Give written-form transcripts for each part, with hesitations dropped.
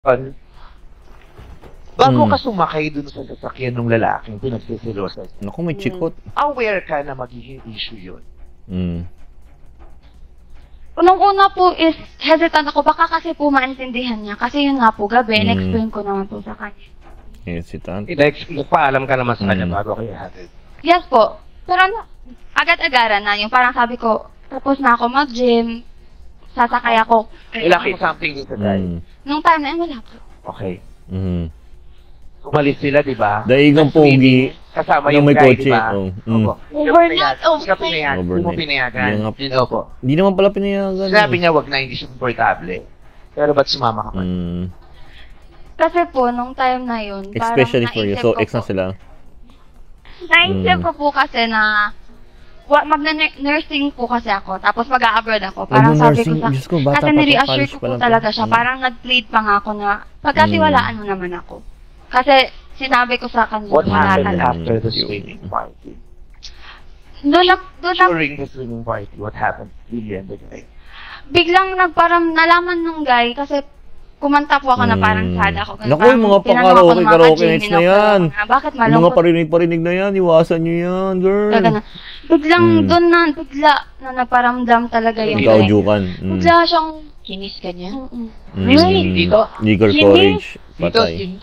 Bago ka sumakay dun sa sasakyan ng lalaking pinagsiselosan, Naku, may chikot. aware ka na magiging issue yun. Unang-una po is, hesitant ako. Baka kasi po maintindihan niya. Kasi yun nga po, gabi, in-explain ko naman po sa kanya. Hesitant. Nagpaalam ka naman sa kanya bago kayo hatid. Yes po. Pero agad-agaran na. Yung parang sabi ko, tapos na ako mag-gym, sasakay ako. Ilaki something dito, guys. Nung time na yun, wala po. Okay. Umalis sila, di ba? Daigang pogi. Kasama na yung may guy, kotse. di ba? Opo. Overnight, Hindi ka pinayagan. Hindi mo Overnight. pinayagan. Hindi nga. Yun, opo. Hindi naman pala pinayagan. Sinabi niya, wag na, hindi siya komportable. Pero ba't sumama ka pa? Kasi po, nung time na yun, Especially for you. So, ex na sila. Naisip ko po kasi na magna-nursing po kasi ako, tapos mag-a-abroad ako. Parang sabi ko sa Diyos ko, bata kasi pa to, ni-reassure college ko pa po lang talaga to. siya. Parang nag-plead pa nga ako na pagkatiwalaan mo naman ako. Kasi sinabi ko sa kanya, What happened talaga. after the swimming party? Doon During the swimming party, what happened? Really and the guy? biglang nagparang nalaman nung guy kasi kumanta po ako na parang sad ako. Ganun, Naku, parang yung mga tinanong ako ng mga pa-karaoke ka-gym, nights na yan. Bakit Yung malungkot? mga parinig-parinig na yan, iwasan nyo yan, girl. Ganun. Biglang doon na, bigla na nagparamdam talaga yung guy. Nagkaudyukan. Bigla siyang Kinis ka niya? Really? Dito? Legal courage. Dito, Patay.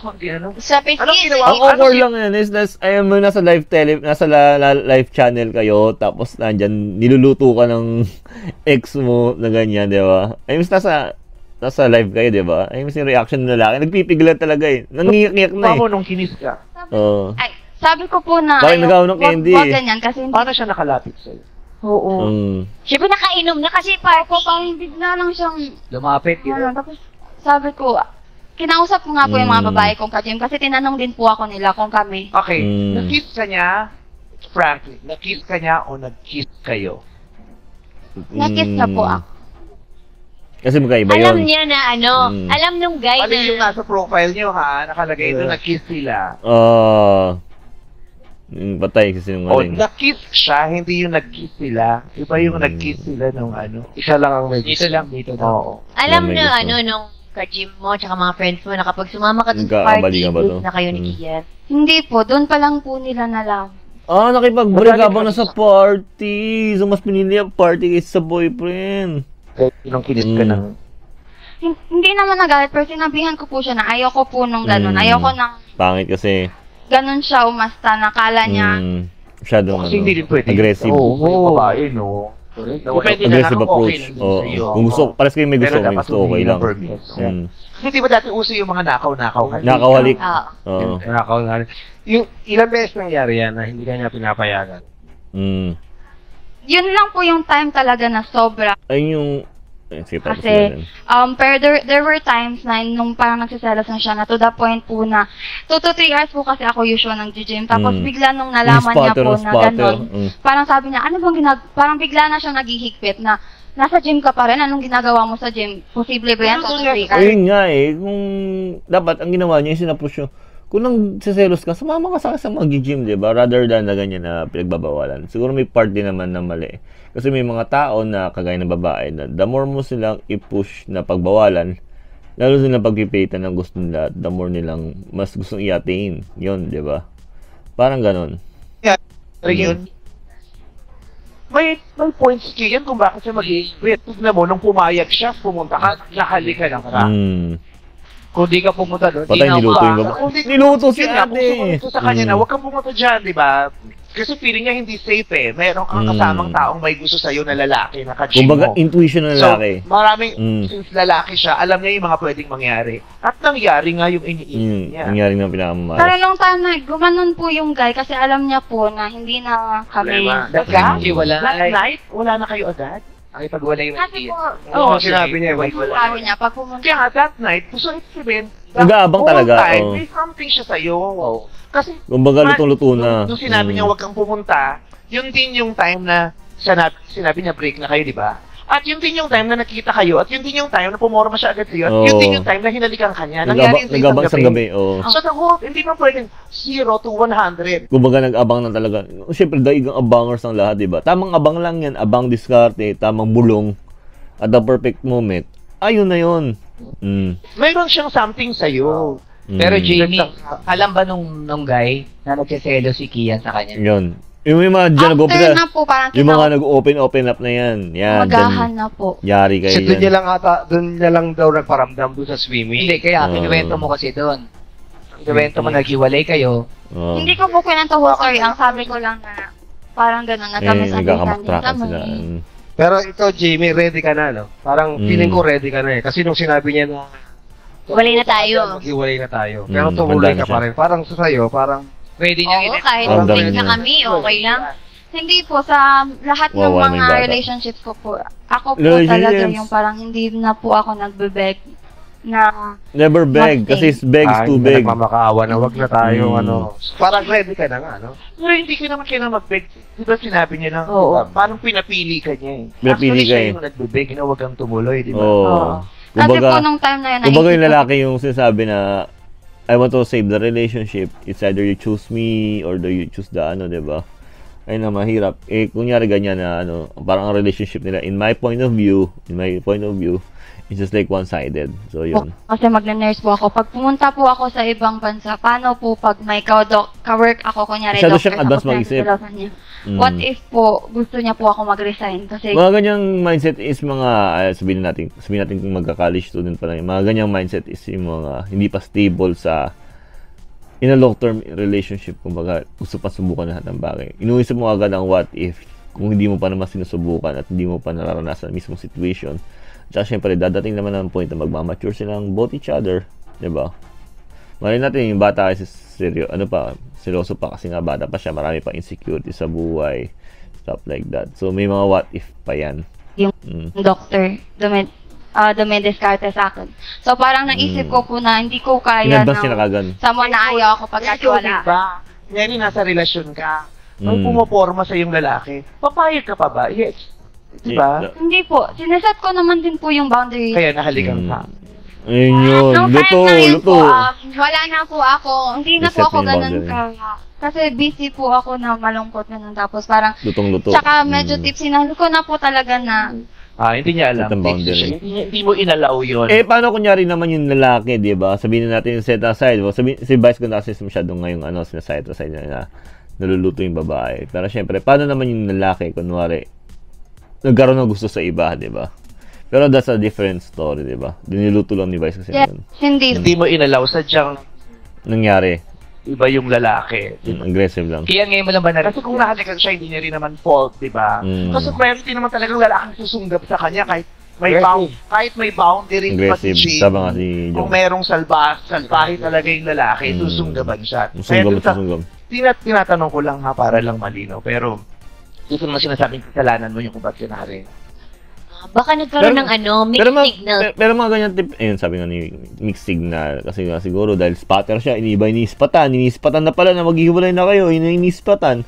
Sabi Anong kiss. ginawa? Ang awkward lang yan is, ayaw mo nasa live channel kayo, tapos nandyan, niluluto ka ng ex mo na ganyan, di ba? Ayun, nasa live kayo, di ba? Ayun, yung reaction ng lalaki, nagpipigilan talaga eh. Nangiyak na eh. Paano nung kinis ka? Oo. Ay, sabi ko po na, Bakit nagawa ng candy? Wag ganyan kasi hindi. Paano siya nakalapit sa'yo? Oo. Siyempre nakainom na kasi Ako parang bigla lang siyang, Lumapit, tapos sabi ko, kinausap ko nga po yung mga babae kong ka-gym kasi tinanong din po ako nila kung kami. Okay, na-kiss ka niya, frankly, na-kiss ka niya o nag-kiss kayo? Nag-kiss na po ako. Kasi magkaiba yun. alam niya na alam nung guy Ano na yung nasa profile niyo ha? Nakalagay doon, nag-kiss sila. Patay kasi nung O, galing. na-kiss siya, hindi yung nag-kiss sila. Iba yung nag-kiss sila nung ano. Isa lang ang may dito lang, dito lang. Oo. alam May na gusto. nung ka-gym mo tsaka mga friends mo na kapag sumama ka dun sa Nagkakabalikan party, ba to? doon na kayo ni Kian. Hindi po, doon pa lang po nila nalam. Nakipag-break habang nasa party. So, mas pinili ang party kaysa sa boyfriend. Nung kinis ka ng... Hindi naman nagalit, pero sinabihan ko po siya na ayoko po nung ganun. Ayoko nang Pangit kasi. ganun siya umasta, nakala niya. Masyadong Kasi hindi rin pwede. aggressive. Oo, babae, no? Depende na Aggressive lang kung approach. okay lang Oo. sa'yo. Kung gusto, pares kayo may gusto, Pero may dapat gusto, okay humingi lang. ng permit. Kasi di ba dati uso yung mga nakaw-nakaw? Nakawalik. Oo. Nakakaw na rin. Yung ilang beses nangyari yan na hindi ka niya pinapayagan. Yun lang po yung time talaga na sobra. Ayun yung... sige, tapos Kasi, na yan. pero there were times na nung parang nagsiselos na siya na to the point po na 2 to 3 hours po kasi ako usual ng gym. Tapos bigla nung nalaman niya po na gano'n, parang sabi niya, ano bang parang bigla na siya naghihigpit na nasa gym ka pa rin, anong ginagawa mo sa gym? Posible ba yan? 2 to 3 hours? Ayun nga eh, kung dapat ang ginawa niya yung sinapush yun. Kung nang siselos ka, sumama ka sa mag-gym, di ba? Rather than na ganyan na pinagbabawalan. Siguro may part din naman na mali. Kasi may mga tao na kagaya ng babae na the more mo silang i-push na pagbawalan, lalo silang pagpipilitan ng gusto nila, the more nilang mas gustong i-attain. Yun, di ba? Parang ganon. Yun. May points kayo yan kung bakit siya mag-i-quit. Tignan mo, nung pumayag siya, pumunta ka, nahalika ng ka. Kung di ka pumunta doon, Patay, niluto yung babae. Niluto si ate! Gusto sa kanya na, huwag kang pumunta dyan, di ba? Kasi feeling niya hindi safe eh. Meron kang kasamang taong may gusto sa'yo na lalaki, na ka-gym mo. Kumbaga, intuition ng lalaki. So, maraming, since lalaki siya, alam niya yung mga pwedeng mangyari. At nangyari nga yung iniisip niya. Nangyari ng pinakamayos. Pero nung time na gumanon po yung guy kasi alam niya po na hindi na kami. That guy, Hiwalay. last night, wala na kayo agad? Nakipagwalay yung Kasi po, Oo, sinabi niya. sabi niya, pag pumunta, Kaya nga, that night, so it's sabihin, Nag-aabang talaga, time, oo. may something siya sa'yo. Kasi, Kumbaga, lutong-luto na. nung sinabi niya, huwag kang pumunta, yun din yung time na sinabi niya, break na kayo, di ba? At yun din yung time na nakita kayo, at yun din yung time na pumorma siya agad sa'yo, at yun din yung time na hinalikan ka niya. Nangyari yung Nag-abang isang gabi, oo. So, the whole, hindi mo pwedeng 0 to 100. Kumbaga nag-abang na talaga. Siyempre, daigang abangers ng lahat, di ba? Tamang abang lang yan, abang diskarte, tamang bulong, at the perfect moment. Ayun na yun. Mayroon siyang something sa'yo. Pero Jamie, alam ba nung guy na nagsiselo si Kian sa kanya? Yun. Yung mga dyan After nag-open na po, parang yung mga nag-open up na yan. Yan. magahan na po. Yari kayo Kasi doon niya yan. lang ata, doon niya lang daw nagparamdam doon sa swimming. Hindi, kaya kinuwento mo kasi doon. Kinuwento mo, naghiwalay kayo. Hindi ko po kwento whole story. Ang sabi ko lang na parang gano'n na kami sa nagkakamaktrakan kami. sila. Pero ikaw, Jamie, ready ka na, no? Parang feeling ko ready ka na eh. Kasi nung sinabi niya na Walay na tayo. maghiwalay na tayo. Pero Mm, tumuloy handa na ka pa siya. rin. Parang sa sayo, parang Pwede niyo Oo, kahit Ramdam break niya. na kami, okay lang. Hindi po, sa lahat ng Wawa na yung mga bata. relationships ko po, ako po Relationships. talaga yung parang hindi na po ako nagbebeg na Never beg. Nothing. Kasi beg is too big. nagmamakaawa na wag na tayo, Mm. ano. Parang ready ka na nga, no? Pero hindi ka naman kailangan mag-beg. Di ba sinabi niya lang, Oo. diba? Parang pinapili ka niya eh. Pinapili Actually, ka siya eh. yung nagbebeg na huwag kang tumuloy, di ba? Oo. Kasi po Kumbaga, nung time na yun, kumbaga yung naisip ko- lalaki yung sinasabi na I want to save the relationship. It's either you choose me or do you choose the ano, diba? Ayun na mahirap. Eh, kunyari ganyan na ano, parang ang relationship nila, in my point of view, it's just like one-sided. So, yun. Kasi magne-nurse po ako. Pag pumunta po ako sa ibang bansa, paano po pag may ka-work ako, kunyari Masyado doctor, siyang advance tapos mag-isip. nandito sa kanya. Mm. What if po, gusto niya po ako mag-resign? Kasi, Mga ganyang mindset is mga, sabihin natin kung magka-college student pa lang, mga ganyang mindset is yung mga hindi pa stable sa in a long-term relationship. Kumbaga, gusto pa subukan lahat ng bagay. Inuisip mo agad ang what if kung hindi mo pa naman sinusubukan at hindi mo pa nararanasan ang mismong situation. Tsaka syempre, dadating naman ang point na magmamature silang both each other. Diba? Malay natin yung bata kasi seryoso pa kasi nga bata pa siya, marami pa insecurity sa buhay, stuff like that. So may mga what if pa yan. yung doctor, dumediskarte sa akin. So, parang naisip ko po na hindi ko kaya In-advance niya na kagad. someone na ayaw ako pagkat Ikaw, wala. diba? Ngayon, nasa relasyon ka. Pag Mm. pumaporma sa yung lalaki, papayag ka pa ba? Yes. Diba? Hindi po. Sineset ko naman din po yung boundary. Kaya nahalikan ka. Ayun yun. Nung Luto, time na yun luto. po, wala na po ako. Hindi na Reset po ako na yung ganun boundary. kasi busy po ako na malungkot ganun. Tapos parang, Lutong luto. tsaka medyo tipsy na ko na po talaga na Hindi niya alam. Set ang boundary. Hindi mo inalaw yun. Eh, paano kunyari naman yung lalaki, di ba? Sabihin na natin yung set aside. Si Vice ko na kasi masyadong ngayong sinaset aside na naluluto yung babae. Pero syempre, paano naman yung lalaki, kunwari, nagkaroon ng gusto sa iba, di ba? Pero that's a different story, di ba? Diniluto lang ni Vice kasi yes, yun. hindi. mo inalaw, sadyang Nangyari. iba yung lalaki. Aggressive lang. Kaya ngayon mo lang ba Kasi kung nahalikan siya, hindi niya rin naman fault, di ba? Mm. Kasi meron din naman talagang lalaking susunggap sa kanya kahit may boundary pa si Aggressive. Jane. Sabi nga si Kung Jong. merong salbahe talaga yung lalaki, susunggaban siya. Susunggam. Tinatanong ko lang ha, para lang malinaw. Pero, dito naman sinasabing kasalanan mo yung kung ba't kinari. Baka nagkaroon ng mixed signal. Pero mga ganyan tip, ayun, sabi nga ni mixed signal. Kasi nga siguro dahil spotter siya, iniispatan na pala na maghihiwalay na kayo, iniispatan.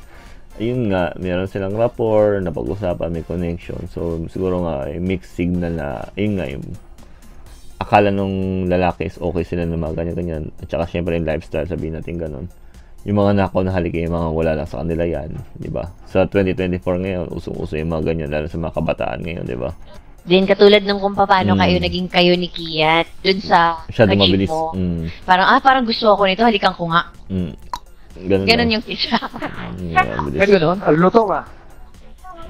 Ayun nga, meron silang rapport, napag-usapan, may connection. So, siguro nga, mixed signal na, ayun nga, yung akala nung lalaki is okay sila na mga ganyan-ganyan. At saka syempre yung lifestyle, sabihin natin ganun. Yung mga nakaw na halik, yung mga wala lang sa kanila yan, di ba? Sa 2024 ngayon, usong-uso yung mga ganyan, lalo sa mga kabataan ngayon, di ba? Din katulad nung kung paano naging kayo ni Kiat dun sa Masyado ka-gym mabilis. mo. Parang gusto ako nito, halikan ko nga. Ganun yung isa. ganun, luto ka.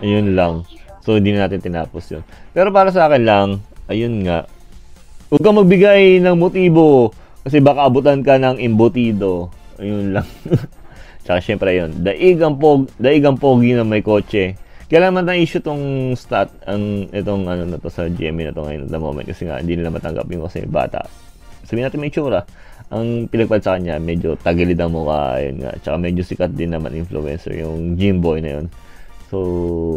Ayun lang. So, hindi na natin tinapos yun. Pero para sa akin lang, ayun nga, huwag kang magbigay ng motibo kasi baka abutan ka ng imbutido. Ayun lang. Tsaka syempre yun, daig ang pogi na may kotse. Kaya naman na issue tong itong na to sa GMA na to ngayon at the moment kasi nga hindi nila matanggap yung kasi bata. Sabihin natin may tsura. Ang pinagpad sa kanya, medyo tagilid ang mukha, yun nga. Tsaka medyo sikat din naman influencer, yung gym boy na yun. So,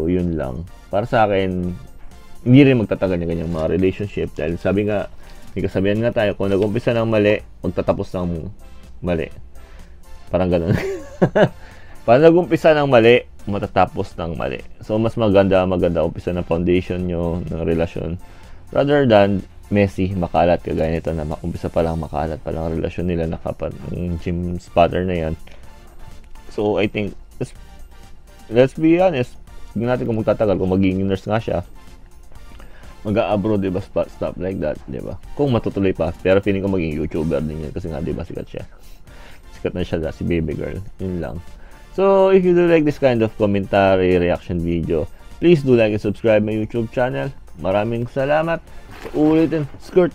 yun lang. Para sa akin, hindi rin magtatagal yung ganyang mga relationship. Dahil sabi nga, may kasabihan nga tayo, kung nag-umpisa ng mali, magtatapos ng mali. Parang ganun. Pag nag-umpisa ng mali, matatapos ng mali. So, mas maganda umpisa ng foundation nyo, ng relasyon. Rather than messy, makalat, kagaya nito na umpisa pa lang makalat pa lang ang relasyon nila na kapag yung gym spotter na yan. So, I think, let's be honest, hindi natin kung magtatagal, kung magiging nurse nga siya, mag-a-abroad, di ba? Stuff like that, di ba? Kung matutuloy pa. Pero feeling ko maging YouTuber din yun kasi nga, di ba, sikat siya. Sikat na siya si baby girl. Yun lang. So, if you do like this kind of commentary, reaction video, please do like and subscribe my YouTube channel. Maraming salamat. Ulitin, skirt.